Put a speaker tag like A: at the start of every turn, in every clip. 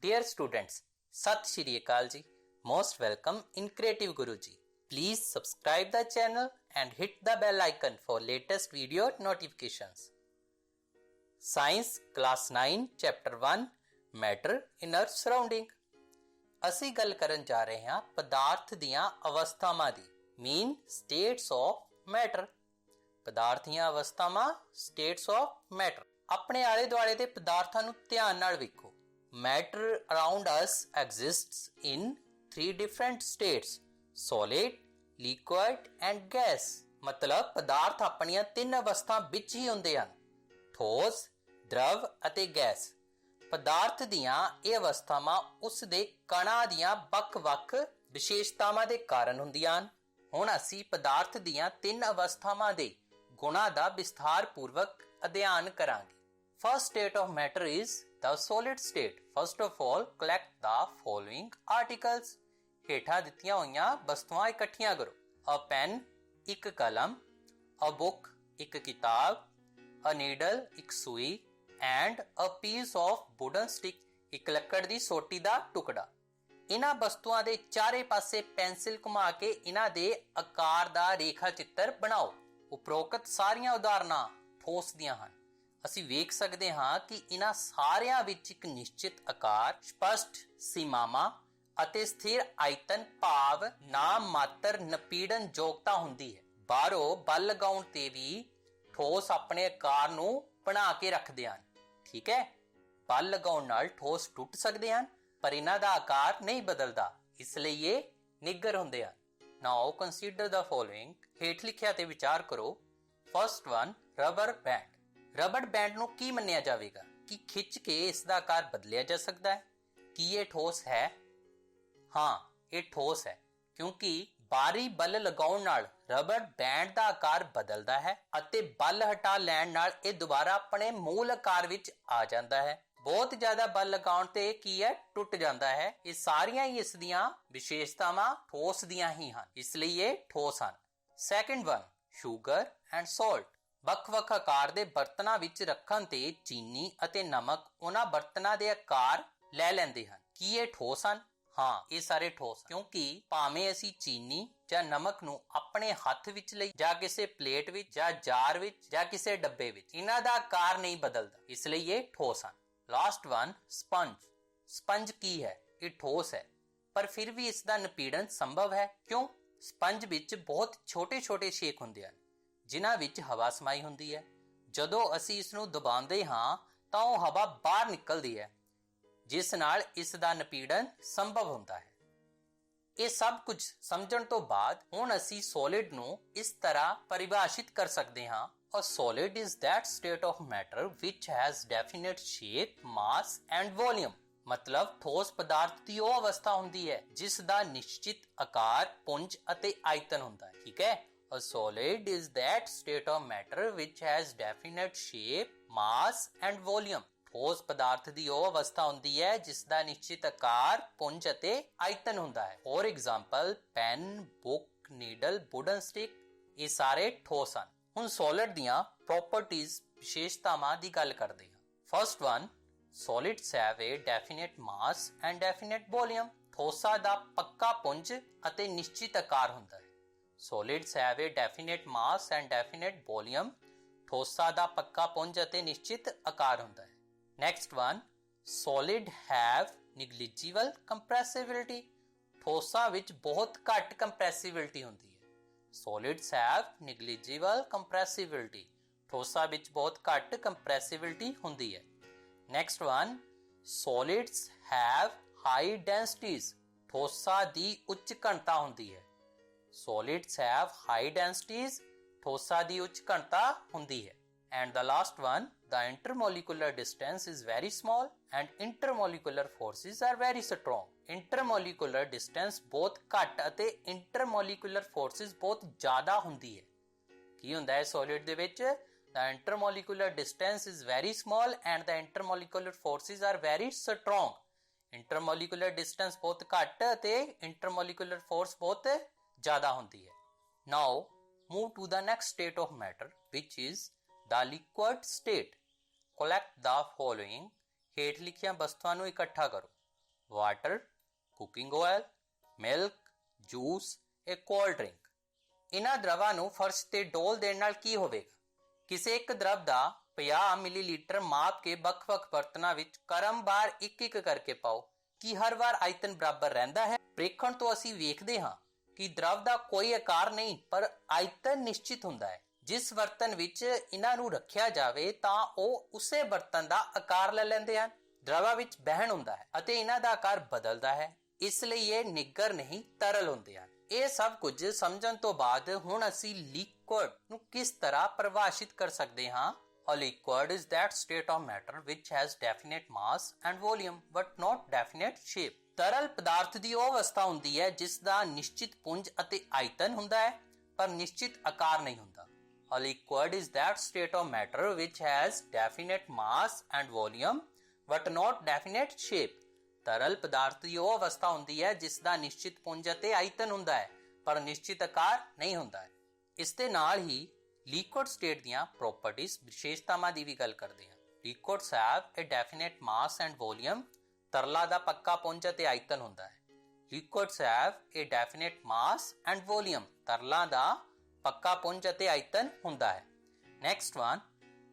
A: Dear students, Sat Shri Akal Ji, most welcome in Creative Guruji. Please subscribe the channel and hit the bell icon for latest video notifications. Science Class 9 Chapter 1 Matter in Earth Surrounding. ਅਸੀਂ ਗੱਲ ਕਰਨ ਜਾ ਰਹੇ ਹਾਂ ਪਦਾਰਥ ਦੀਆਂ ਅਵਸਥਾਵਾਂ ਦੀ ਮੀਨ status of matter. ਪਦਾਰਥ ਦੀਆਂ ਅਵਸਥਾਵਾਂ ਸਟੇਟਸ ਆਫ ਮੈਟਰ। ਆਪਣੇ ਆਲੇ ਦੁਆਲੇ ਦੇ ਪਦਾਰਥਾਂ ਨੂੰ ਧਿਆਨ ਨਾਲ ਵੇਖੋ। Matter around us exists in 3 different states: solid, liquid and gas। ਮਤਲਬ ਪਦਾਰਥ ਆਪਣੀਆਂ 3 ਅਵਸਥਾ ਵਿੱਚ ਹੀ ਹੁੰਦੇ ਹਨ: ਠੋਸ, ਦ੍ਰਵ ਅਤੇ ਗੈਸ। ਪਦਾਰਥ ਦੀਆਂ ਇਹ ਅਵਸਥਾਵਾਂ ਉਸ ਦੇ ਕਣਾਂ ਦੀਆਂ ਵੱਖ-ਵੱਖ ਵਿਸ਼ੇਸ਼ਤਾਵਾਂ ਦੇ ਕਾਰਨ ਹੁੰਦੀਆਂ ਹਨ। ਹੁਣ ਅਸੀਂ ਪਦਾਰਥ ਦੀਆਂ 3 ਅਵਸਥਾਵਾਂ ਦੇ ਗੁਣਾਂ ਦਾ ਵਿਸਥਾਰਪੂਰਵਕ ਅਧਿਐਨ ਕਰਾਂਗੇ। First state of matter is the solid state. First of all, collect the following articles. ਹੇਠਾਂ ਦਿੱਤੀਆਂ ਹੋਈਆਂ ਵਸਤੂਆਂ ਇਕੱਠੀਆਂ ਕਰੋ: a pen ਇੱਕ ਕਲਮ, a book ਇੱਕ ਕਿਤਾਬ, a needle ਇੱਕ ਸੂਈ and a piece of wooden stick ਇੱਕ ਲੱਕੜ ਦੀ ਸੋਟੀ ਦਾ ਟੁਕੜਾ। ਇਹਨਾਂ ਵਸਤੂਆਂ ਦੇ ਚਾਰੇ ਪਾਸੇ ਪੈਨਸਿਲ ਘੁਮਾ ਕੇ ਇਹਨਾਂ ਦੇ ਆਕਾਰ ਦਾ ਰੇਖਾ ਚਿੱਤਰ ਬਣਾਓ। ਉਪਰੋਕਤ ਸਾਰੀਆਂ ਉਦਾਹਰਨਾਂ ਠੋਸ ਦੀਆਂ ਹਨ। ਅਸੀਂ ਵੇਖ ਸਕਦੇ ਹਾਂ ਕਿ ਇਹਨਾਂ ਸਾਰਿਆਂ ਵਿੱਚ ਇੱਕ ਨਿਸ਼ਚਿਤ ਆਕਾਰ, ਸਪਸ਼ਟ ਸੀਮਾਵਾਂ ਅਤੇ ਸਥਿਰ ਆਇਤਨ ਭਾਵ ਨਾਮ ਮਾਤਰ ਨਪੀੜਨ ਯੋਗਤਾ ਹੁੰਦੀ ਹੈ। ਬਾਹਰੋਂ ਬਲ ਲਗਾਉਣ ਤੇ ਵੀ ਠੋਸ ਆਪਣੇ ਆਕਾਰ ਨੂੰ ਬਣਾ ਕੇ ਰੱਖਦੇ ਹਨ। ਠੀਕ ਹੈ, ਬਲ ਲਗਾਉਣ ਨਾਲ ਠੋਸ ਟੁੱਟ ਸਕਦੇ ਹਨ ਪਰ ਇਹਨਾਂ ਦਾ ਆਕਾਰ ਨਹੀਂ ਬਦਲਦਾ, ਇਸ ਲਈ ਇਹ ਨਿੱਗਰ ਹੁੰਦੇ ਹਨ। ਨਾਓ ਕੰਸੀਡਰ ਦਾ ਫੋਲੋਇੰਗ। ਹੇਠ ਲਿਖਿਆ ਤੇ ਵਿਚਾਰ ਕਰੋ। First one, rubber band. Rubber band ਨੂੰ ਕੀ ਮੰਨਿਆ ਜਾਵੇਗਾ ਕਿ ਖਿੱਚ ਕੇ ਇਸ ਦਾ ਆਕਾਰ ਬਦਲਿਆ ਜਾ ਸਕਦਾ ਹੈ? ਕੀ ਇਹ ਠੋਸ ਹੈ? ਹਾਂ, ਇਹ ਠੋਸ ਹੈ ਕਿਉਂਕਿ ਬਾਹਰੀ ਬਲ ਲਗਾਉਣ ਨਾਲ ਰਬੜ ਬੈਂਡ ਦਾ ਆਕਾਰ ਬਦਲਦਾ ਹੈ ਅਤੇ ਬਲ ਹਟਾ ਲੈਣ ਨਾਲ ਇਹ ਦੁਬਾਰਾ ਆਪਣੇ ਮੂਲ ਆਕਾਰ ਵਿੱਚ ਆ ਜਾਂਦਾ ਹੈ। ਬਹੁਤ ਜ਼ਿਆਦਾ ਬਲ ਲਗਾਉਣ ਤੇ ਕੀ ਹੈ? ਟੁੱਟ ਜਾਂਦਾ ਹੈ। ਇਹ ਸਾਰੀਆਂ ਹੀ ਇਸ ਦੀਆਂ ਵਿਸ਼ੇਸ਼ਤਾਵਾਂ ਠੋਸ ਦੀਆਂ ਹੀ ਹਨ, ਇਸ ਲਈ ਇਹ ਠੋਸ ਹਨ। Second one, sugar and salt. ਵੱਖ-ਵੱਖ ਆਕਾਰ ਦੇ ਬਰਤਨਾਂ ਵਿੱਚ ਰੱਖਣ ਤੇ ਚੀਨੀ ਅਤੇ ਨਮਕ ਉਹਨਾਂ ਬਰਤਨਾਂ ਦੇ ਆਕਾਰ ਲੈ ਲੈਂਦੇ ਹਨ। ਕੀ ਇਹ ਠੋਸ ਹਨ? ਹਾਂ, ਇਹ ਸਾਰੇ ਠੋਸ ਹਨ ਕਿਉਂਕਿ ਭਾਵੇਂ ਅਸੀਂ ਚੀਨੀ ਜਾਂ ਨਮਕ ਨੂੰ ਆਪਣੇ ਹੱਥ ਵਿੱਚ ਲਈ ਜਾਂ ਕਿਸੇ ਪਲੇਟ ਵਿੱਚ ਜਾਂ ਜਾਰ ਵਿੱਚ ਜਾਂ ਕਿਸੇ ਡੱਬੇ ਵਿੱਚ, ਇਹਨਾਂ ਦਾ ਆਕਾਰ ਨਹੀਂ ਬਦਲਦਾ, ਇਸ ਲਈ ਇਹ ਠੋਸ ਹਨ। Last one, sponge. ਸਪੰਜ ਕੀ ਹੈ? ਇਹ ਠੋਸ ਹੈ ਪਰ ਫਿਰ ਵੀ ਇਸ ਦਾ ਨਪੀੜਨ ਸੰਭਵ ਹੈ। ਕਿਉਂ? ਸਪੰਜ ਵਿੱਚ ਬਹੁਤ ਛੋਟੇ-ਛੋਟੇ ਛੇਕ ਹੁੰਦੇ ਹਨ ਜਿਨ੍ਹਾਂ ਵਿੱਚ ਹਵਾ ਸਮਾਈ ਹੁੰਦੀ ਹੈ। ਜਦੋਂ ਅਸੀਂ ਇਸ ਨੂੰ ਦਬਾਉਂਦੇ ਹਾਂ ਤਾਂ ਉਹ ਹਵਾ ਬਾਹਰ ਨਿਕਲਦੀ ਹੈ ਜਿਸ ਨਾਲ ਇਸ ਦਾ ਨਪੀੜਨ ਸੰਭਵ ਹੁੰਦਾ ਹੈ। ਇਹ ਸਭ ਕੁਝ ਸਮਝਣ ਤੋਂ ਬਾਅਦ ਹੁਣ ਅਸੀਂ ਸੋਲਿਡ ਨੂੰ ਇਸ ਤਰ੍ਹਾਂ ਪਰਿਭਾਸ਼ਿਤ ਕਰ ਸਕਦੇ ਹਾਂ: A solid is that state of matter which has definite shape, mass and volume। ਮਤਲਬ ਠੋਸ ਪਦਾਰਥ ਦੀ ਉਹ ਅਵਸਥਾ ਹੁੰਦੀ ਹੈ ਜਿਸ ਦਾ ਨਿਸ਼ਚਿਤ ਆਕਾਰ, ਪੁੰਜ ਅਤੇ ਆਇਤਨ ਹੁੰਦਾ ਹੈ। ਠੀਕ ਹੈ, A solid is that state of matter which has definite shape, mass and volume। ਠੋਸ ਪਦਾਰਥ ਦੀ ਉਹ ਅਵਸਥਾ ਹੁੰਦੀ ਹੈ ਜਿਸ ਦਾ ਨਿਸ਼ਚਿਤ ਆਕਾਰ, ਪੁੰਜ ਅਤੇ ਆਇਤਨ ਹੁੰਦਾ ਹੈ। For example, pen, book, needle, wooden stick, ਇਹ ਸਾਰੇ ਠੋਸ ਹਨ। ਹੁਣ ਸੋਲਿਡ ਦੀਆਂ ਪ੍ਰੋਪਰਟੀਜ਼, ਵਿਸ਼ੇਸ਼ਤਾਵਾਂ ਦੀ ਗੱਲ ਕਰਦੇ ਹਾਂ। First one, solids have a definite mass and definite volume। ਠੋਸਾਂ ਦਾ ਪੱਕਾ ਪੁੰਜ ਅਤੇ ਨਿਸ਼ਚਿਤ ਆਕਾਰ ਹੁੰਦਾ ਹੈ। Solids have a definite mass and definite volume। ਠੋਸਾਂ ਦਾ ਪੱਕਾ ਪੁੰਜ ਅਤੇ ਨਿਸ਼ਚਿਤ ਆਕਾਰ ਹੁੰਦਾ ਹੈ। Next one, solid have negligible compressibility। ਠੋਸਾਂ ਵਿੱਚ ਬਹੁਤ ਘੱਟ ਕੰਪਰੈਸਿਬਿਲਿਟੀ ਹੁੰਦੀ ਹੈ। Solids have negligible compressibility। ਠੋਸਾਂ ਵਿੱਚ ਬਹੁਤ ਘੱਟ ਕੰਪਰੈਸਿਬਿਲਿਟੀ ਹੁੰਦੀ ਹੈ। Next one, solids have high densities। ਠੋਸਾਂ ਦੀ ਉੱਚ ਘਣਤਾ ਹੁੰਦੀ ਹੈ। Solids have high densities। ਠੋਸਾਂ ਦੀ ਉੱਚ ਘਣਤਾ ਹੁੰਦੀ ਹੈ। And the last one, the intermolecular distance is very small and intermolecular forces are very strong। Intermolecular distance ਬਹੁਤ ਘੱਟ ਅਤੇ intermolecular forces ਬਹੁਤ ਜ਼ਿਆਦਾ ਹੁੰਦੀ ਹੈ। ਕੀ ਹੁੰਦਾ ਹੈ solid ਦੇ ਵਿੱਚ? The intermolecular distance is very small and the intermolecular forces are very strong। Intermolecular distance ਬਹੁਤ ਘੱਟ ਅਤੇ intermolecular force ਬਹੁਤ ਜ਼ਿਆਦਾ ਹੁੰਦੀ ਹੈ। Now move to the next state of matter which is the liquid state। Collect the following। ਹੇਠ ਲਿਖੀਆਂ ਵਸਤੂਆਂ ਨੂੰ ਇਕੱਠਾ ਕਰੋ: water, cooking oil, milk, juice, ਇਹ ਕੋਲਡ ਡਰਿੰਕ। ਇਹਨਾਂ ਦਰਵਾਂ ਨੂੰ ਫਰਸ਼ ਤੇ ਡੋਲ ਦੇਣ ਨਾਲ ਕੀ ਹੋਵੇਗਾ? ਕਿਸੇ ਇੱਕ ਦਰਵ ਦਾ 50 ਮਿਲੀਲੀਟਰ ਮਾਪ ਕੇ ਵੱਖ-ਵੱਖ ਬਰਤਨਾਂ ਵਿੱਚ ਕਰਮਵਾਰ ਇੱਕ-ਇੱਕ ਕਰਕੇ ਪਾਓ। ਕੀ ਹਰ ਵਾਰ ਆਇਤਨ ਬਰਾਬਰ ਰਹਿੰਦਾ ਹੈ? ਪ੍ਰੀਖਣ ਤੋਂ ਅਸੀਂ ਵੇਖਦੇ ਹਾਂ ਕਿ ਦਰਵ ਦਾ ਕੋਈ ਆਕਾਰ ਨਹੀਂ ਪਰ ਆਇਤਨ ਨਿਸ਼ਚਿਤ ਹੁੰਦਾ ਹੈ। ਜਿਸ ਬਰਤਨ ਵਿੱਚ ਇਹਨਾਂ ਨੂੰ ਰੱਖਿਆ ਜਾਵੇ ਤਾਂ ਉਹ ਉਸੇ ਬਰਤਨ ਦਾ ਆਕਾਰ ਲੈ ਲੈਂਦੇ ਹਨ। ਦਰਵਾਂ ਵਿੱਚ ਵਹਿਣ ਹੁੰਦਾ ਹੈ ਅਤੇ ਇਹਨਾਂ ਦਾ ਆਕਾਰ ਬਦਲਦਾ ਹੈ, ਇਸ ਲਈ ਇਹ ਨਿੱਗਰ ਨਹੀਂ ਤਰਲ ਹੁੰਦੇ ਹਨ। ਇਹ ਸਭ ਕੁਝ ਸਮਝਣ ਤੋਂ ਬਾਅਦ ਹੁਣ ਅਸੀਂ ਲਿਕੁਇਡ ਨੂੰ ਕਿਸ ਤਰ੍ਹਾਂ ਪਰਿਭਾਸ਼ਿਤ ਕਰ ਸਕਦੇ ਹਾਂ? A liquid is that state of matter which has definite mass and volume but not definite shape. ਤਰਲ ਪਦਾਰਥ ਦੀ ਉਹ ਅਵਸਥਾ ਹੁੰਦੀ ਹੈ ਜਿਸ ਦਾ ਨਿਸ਼ਚਿਤ ਪੁੰਜ ਅਤੇ ਆਇਤਨ ਹੁੰਦਾ ਹੈ ਪਰ ਨਿਸ਼ਚਿਤ ਆਕਾਰ ਨਹੀਂ ਹੁੰਦਾ। A liquid is that state of matter which has definite mass and volume but not definite shape. ਤਰਲ ਪਦਾਰਥ ਦੀ ਉਹ ਅਵਸਥਾ ਹੁੰਦੀ ਹੈ ਜਿਸ ਦਾ ਨਿਸ਼ਚਿਤ ਪੁੰਜ ਅਤੇ ਆਇਤਨ ਹੁੰਦਾ ਹੈ ਪਰ ਨਿਸ਼ਚਿਤ ਆਕਾਰ ਨਹੀਂ ਹੁੰਦਾ ਹੈ। ਇਸ ਦੇ ਨਾਲ ਹੀ ਲਿਕੁਇਡ ਸਟੇਟ ਦੀਆਂ ਪ੍ਰੋਪਰਟੀਜ਼ ਵਿਸ਼ੇਸ਼ਤਾਵਾਂ ਦੀ ਵੀ ਗੱਲ ਕਰਦੇ ਹਾਂ। Liquids have a definite mass and volume. ਤਰਲਾਂ ਦਾ ਪੱਕਾ ਪੁੰਜ ਅਤੇ ਆਇਤਨ ਹੁੰਦਾ ਹੈ। Liquids have a definite mass and volume. ਤਰਲਾਂ ਦਾ ਪੱਕਾ ਪੁੰਜ ਅਤੇ ਆਇਤਨ ਹੁੰਦਾ ਹੈ। Next one,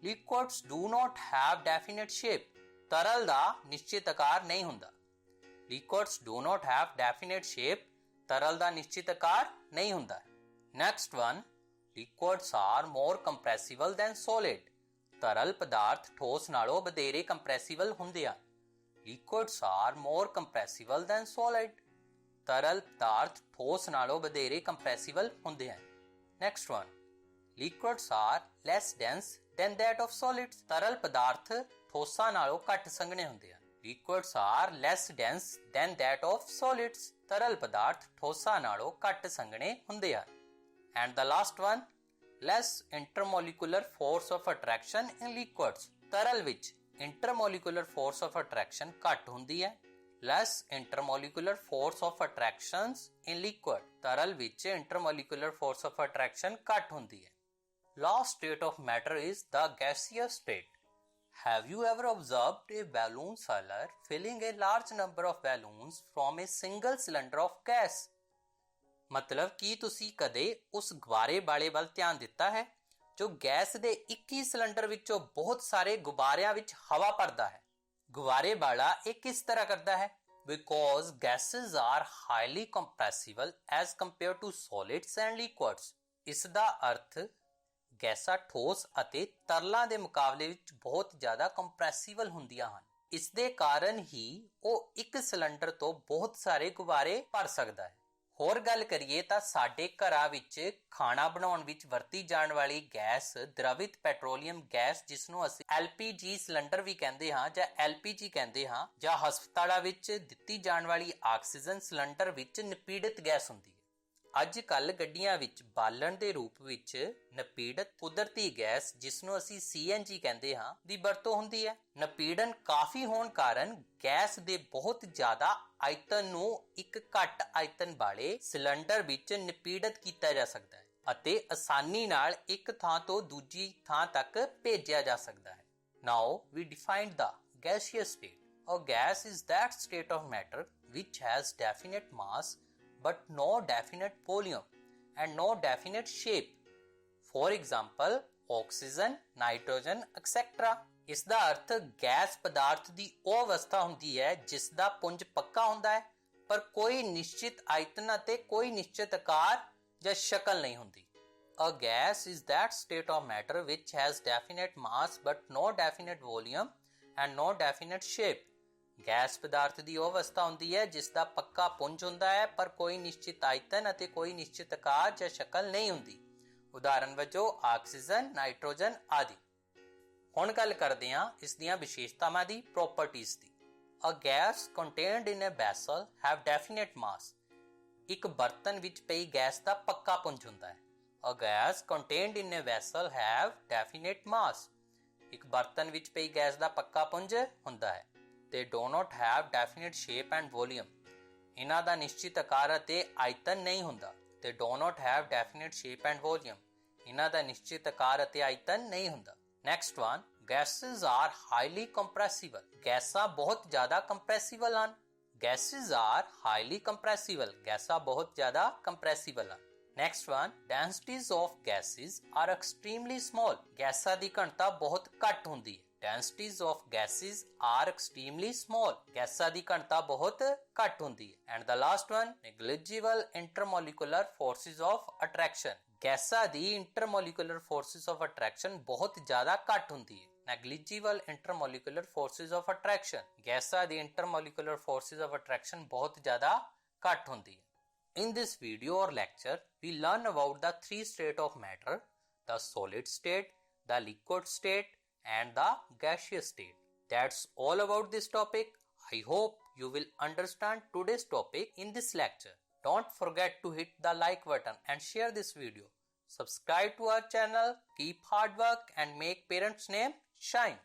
A: liquids do not have definite shape. ਤਰਲ ਦਾ ਨਿਸ਼ਚਿਤ ਆਕਾਰ ਨਹੀਂ ਹੁੰਦਾ। Liquids do not have definite shape. ਤਰਲ ਦਾ ਨਿਸ਼ਚਿਤ ਆਕਾਰ ਨਹੀਂ ਹੁੰਦਾ। Next one, liquids are more compressible than solid. ਤਰਲ ਪਦਾਰਥ ਠੋਸ ਨਾਲੋਂ ਵਧੇਰੇ ਕੰਪਰੈਸਿਬਲ ਹੁੰਦੇ ਹਨ। Liquids are more compressible than solid. ਤਰਲ ਪਦਾਰਥ ਠੋਸ ਨਾਲੋਂ ਵਧੇਰੇ ਕੰਪਰੈਸਿਬਲ ਹੁੰਦੇ ਹਨ। Next one, liquids are less dense than that of solids. ਤਰਲ ਪਦਾਰਥ ਠੋਸਾਂ ਨਾਲੋਂ ਘੱਟ ਸੰਘਣੇ ਹੁੰਦੇ ਹਨ। Liquids are less dense than that of solids. ਤਰਲ ਪਦਾਰਥ ਠੋਸਾਂ ਨਾਲੋਂ ਘੱਟ ਸੰਘਣੇ ਹੁੰਦੇ ਹਨ। And the last one, less intermolecular force of attraction in liquids. ਤਰਲ ਵਿੱਚ intermolecular force of attraction ਘੱਟ ਹੁੰਦੀ ਹੈ। Less intermolecular force of attractions in liquid. ਤਰਲ ਵਿੱਚ intermolecular force of attraction ਘੱਟ ਹੁੰਦੀ ਹੈ। Last state of matter is the gaseous state. Have you ever observed a balloon seller filling a large number of balloons from a single cylinder of gas? ਮਤਲਬ ਕੀ ਤੁਸੀਂ ਕਦੇ ਉਸ ਗੁਬਾਰੇ ਵਾਲੇ ਵੱਲ ਧਿਆਨ ਦਿੱਤਾ ਹੈ ਜੋ ਗੈਸ ਦੇ ਇੱਕ ਹੀ ਸਿਲੰਡਰ ਵਿੱਚੋਂ ਬਹੁਤ ਸਾਰੇ ਗੁਬਾਰਿਆਂ ਵਿੱਚ ਹਵਾ ਭਰਦਾ ਹੈ? ਗੁਬਾਰੇ ਵਾਲਾ ਇਹ ਕਿਸ ਤਰ੍ਹਾਂ ਕਰਦਾ ਹੈ? Because gases are highly compressible as compared to solids and liquids. ਇਸ ਦਾ ਅਰਥ ਗੈਸਾਂ ਠੋਸ ਅਤੇ ਤਰਲਾਂ ਦੇ ਮੁਕਾਬਲੇ ਵਿੱਚ ਬਹੁਤ ਜ਼ਿਆਦਾ ਕੰਪਰੈਸਿਬਲ ਹੁੰਦੀਆਂ ਹਨ। ਇਸ ਦੇ ਕਾਰਨ ਹੀ ਉਹ ਇੱਕ ਸਿਲੰਡਰ ਤੋਂ ਬਹੁਤ ਸਾਰੇ ਗੁਬਾਰੇ ਭਰ ਸਕਦਾ ਹੈ। ਹੋਰ ਗੱਲ ਕਰੀਏ ਤਾਂ ਸਾਡੇ ਘਰਾਂ ਵਿੱਚ ਖਾਣਾ ਬਣਾਉਣ ਵਿੱਚ ਵਰਤੀ ਜਾਣ ਵਾਲੀ ਗੈਸ ਦ੍ਰਵਿਤ ਪੈਟਰੋਲੀਅਮ ਗੈਸ, ਜਿਸ ਨੂੰ ਅਸੀਂ LPG ਸਿਲੰਡਰ ਵੀ ਕਹਿੰਦੇ ਹਾਂ ਜਾਂ LPG ਕਹਿੰਦੇ ਹਾਂ, ਜਾਂ ਹਸਪਤਾਲਾਂ ਵਿੱਚ ਦਿੱਤੀ ਜਾਣ ਵਾਲੀ ਆਕਸੀਜਨ ਸਿਲੰਡਰ ਵਿੱਚ ਨਿਪੀੜਿਤ ਗੈਸ ਹੁੰਦੀ ਹੈ। ਅੱਜ ਕੱਲ੍ਹ ਗੱਡੀਆਂ ਵਿੱਚ ਬਾਲਣ ਦੇ ਰੂਪ ਵਿੱਚ ਨਿਪੀੜਿਤ ਕੁਦਰਤੀ ਗੈਸ, ਜਿਸ ਨੂੰ ਅਸੀਂ CNG ਕਹਿੰਦੇ ਹਾਂ, ਦੀ ਵਰਤੋਂ ਹੁੰਦੀ ਹੈ। ਨਿਪੀੜਨ ਕਾਫੀ ਹੋਣ ਕਾਰਨ ਗੈਸ ਦੇ ਬਹੁਤ ਜ਼ਿਆਦਾ ਆਇਤਨ ਨੂੰ ਇੱਕ ਘੱਟ ਆਇਤਨ ਵਾਲੇ ਸਿਲੰਡਰ ਵਿੱਚ ਨਿਪੀੜਿਤ ਕੀਤਾ ਜਾ ਸਕਦਾ ਹੈ ਅਤੇ ਆਸਾਨੀ ਨਾਲ ਇੱਕ ਥਾਂ ਤੋਂ ਦੂਜੀ ਥਾਂ ਤੱਕ ਭੇਜਿਆ ਜਾ ਸਕਦਾ ਹੈ। Now we defined the gaseous state. A gas is that state of matter which has definite mass but no definite volume and no definite shape. For example, oxygen, nitrogen, etc. ਇਸ ਦਾ ਅਰਥ ਗੈਸ ਪਦਾਰਥ ਦੀ ਉਹ ਅਵਸਥਾ ਹੁੰਦੀ ਹੈ ਜਿਸ ਦਾ ਪੁੰਜ ਪੱਕਾ ਹੁੰਦਾ ਹੈ ਪਰ ਕੋਈ ਨਿਸ਼ਚਿਤ ਆਇਤਨ ਅਤੇ ਕੋਈ ਨਿਸ਼ਚਿਤ ਆਕਾਰ ਜਾਂ ਸ਼ਕਲ ਨਹੀਂ ਹੁੰਦੀ। A gas is that state of matter which has definite mass but no definite volume and no definite shape. Gas ਪਦਾਰਥ ਦੀ ਉਹ ਅਵਸਥਾ ਹੁੰਦੀ ਹੈ ਜਿਸ ਦਾ ਪੱਕਾ ਪੁੰਜ ਹੁੰਦਾ ਹੈ ਪਰ ਕੋਈ ਨਿਸ਼ਚਿਤ ਆਇਤਨ ਅਤੇ ਕੋਈ ਨਿਸ਼ਚਿਤ ਆਕਾਰ ਜਾਂ ਸ਼ਕਲ ਨਹੀਂ ਹੁੰਦੀ। ਉਦਾਹਰਨ ਵਜੋਂ ਆਕਸੀਜਨ, ਨਾਈਟ੍ਰੋਜਨ ਆਦਿ। ਹੁਣ ਗੱਲ ਕਰਦੇ ਹਾਂ ਇਸ ਦੀਆਂ ਵਿਸ਼ੇਸ਼ਤਾਵਾਂ ਦੀ, properties the. A gas contained in a vessel have definite mass. ਇੱਕ ਬਰਤਨ ਵਿੱਚ ਪਈ ਗੈਸ ਦਾ ਪੱਕਾ ਪੁੰਜ ਹੁੰਦਾ ਹੈ। A gas contained in a vessel have definite mass. ਇੱਕ ਬਰਤਨ ਵਿੱਚ ਪਈ ਗੈਸ ਦਾ ਪੱਕਾ ਪੁੰਜ ਹੁੰਦਾ ਹੈ। They do not have definite shape and volume. ਇਹਨਾਂ ਦਾ ਨਿਸ਼ਚਿਤ ਆਕਾਰ ਅਤੇ ਆਇਤਨ ਨਹੀਂ ਹੁੰਦਾ। They do not have definite shape and volume. ਇਹਨਾਂ ਦਾ ਨਿਸ਼ਚਿਤ ਆਕਾਰ ਅਤੇ ਆਇਤਨ ਨਹੀਂ ਹੁੰਦਾ। Next one, gases are highly compressible. ਗੈਸਾਂ ਬਹੁਤ ਜ਼ਿਆਦਾ compressible ਹਨ। Gases are highly compressible. गैसा बहुत ज़्यादा compressible है। Next one, densities of gases are extremely small. गैसा ਦੀ ਘਣਤਾ ਬਹੁਤ ਘੱਟ ਹੁੰਦੀ ਹੈ। Densities of gases are extremely small. गैसा ਦੀ ਘਣਤਾ ਬਹੁਤ ਘੱਟ ਹੁੰਦੀ ਹੈ। And the last one, negligible intermolecular forces of attraction. ਗੈਸਾਂ ਦੀ intermolecular forces of attraction ਬਹੁਤ ਜ਼ਿਆਦਾ ਘੱਟ ਹੁੰਦੀ ਹੈ। Negligible intermolecular forces of attraction. ਗੈਸਾਂ ਦੀ intermolecular forces of attraction ਬਹੁਤ ਜ਼ਿਆਦਾ ਘੱਟ ਹੁੰਦੀ ਹੈ। In this video or lecture, we learn about the three states of matter: the solid state, the liquid state, and the gaseous state. That's all about this topic. I hope you will understand today's topic in this lecture. Don't forget to hit the like button and share this video. Subscribe to our channel, keep hard work and make parents' name shine.